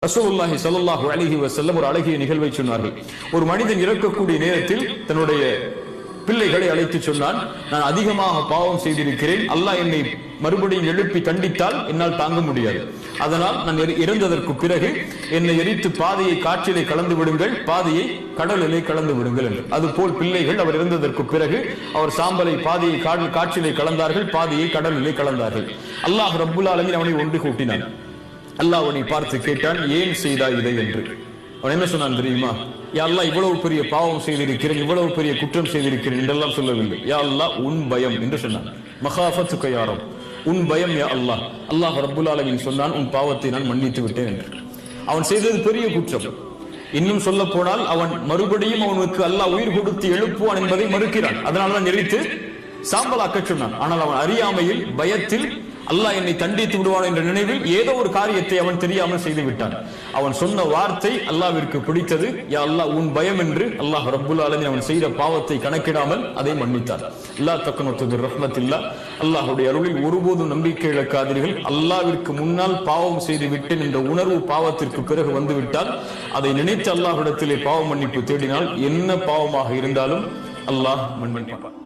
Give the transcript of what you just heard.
ரசூலுல்லாஹி ஸல்லல்லாஹு அலைஹி வஸல்லம் ஒரு அழகிய நிகழ்வை சொன்னார்கள். ஒரு மனிதன் இறக்கக்கூடிய நேரத்தில் தன்னுடைய பிள்ளைகளை அழைத்து சொன்னான், நான் அதிகமாக பாவம் செய்திருக்கிறேன், அல்லாஹ் என்னை மறுபடியும் எழுப்பி தண்டித்தால் என்னால் தாங்க முடியாது. அதனால் நான் இறந்ததற்கு பிறகு என்னை எரித்து பாதையை காற்றிலே கலந்து விடுங்கள், பாதையை கடலிலே கலந்து விடுங்கள் என்று. அதுபோல் பிள்ளைகள் அவர் இறந்ததற்கு பிறகு அவர் சாம்பலை பாதையை காற்றிலே கலந்தார்கள், பாதையை கடலிலே கலந்தார்கள். அல்லாஹ் ரப்புல் ஆலமீன் அவனை ஒன்று கூட்டினான். அல்லாஹ் அவனை பார்த்து கேட்டான், ஏன் செய்தாய் இதை என்று. அவன் என்ன சொன்னான் தெரியுமா? யா அல்லாஹ், இவ்வளவு பெரிய பாவம் செய்திருக்கிறேன், இவ்வளவு பெரிய குற்றம் செய்திருக்கிறேன் என்றெல்லாம் சொல்லவில்லை. யா அல்லாஹ், உன் பயம் என்று சொன்னான். மகாஃபத்துக யா ரப், உன் பயம் யா அல்லாஹ். அல்லாஹ் ரப்புல் ஆலமீன் சொன்னான், உன் பாவத்தை நான் மன்னித்து விட்டேன் என்று. அவன் செய்தது பெரிய குற்றம். இன்னும் சொல்ல போனால் அவன் மறுபடியும் அவனுக்கு அல்லாஹ் உயிர் கொடுத்து எழுப்புவான் என்பதை மறுக்கிறான். அதனால்தான் எரித்து சாம்பலாக்க சொன்னான். ஆனால் அவன் அறியாமையில், பயத்தில், அல்லாஹ் என்னை தண்டித்து விடுவான் என்ற நினைவில் ஏதோ ஒரு காரியத்தை அவன் தெரியாமல் செய்து விட்டான். அவன் சொன்ன வார்த்தை அல்லாஹ்விற்கு பிடித்தது. யா அல்லாஹ், உன் பயம் என்று. அல்லாஹ் ரப்புல் ஆலமீன் அவன் செய்த பாவத்தை கணக்கிடாமல் அதை மன்னித்தார். லா தக்னது மிர் ரஹ்மத்தில்லாஹ், அல்லாஹ்வுடைய அருளில் ஒருபோதும் நம்பிக்கை இழக்காதீர்கள். அல்லாஹ்விற்கு முன்னால் பாவம் செய்து விட்டேன் என்ற உணர்வு பாவத்திற்கு பிறகு வந்துவிட்டால் அதை நினைத்து அல்லாஹ்விடத்திலே பாவ மன்னிப்பு தேடினால் என்ன பாவமாக இருந்தாலும் அல்லாஹ் மன்னிப்பான்.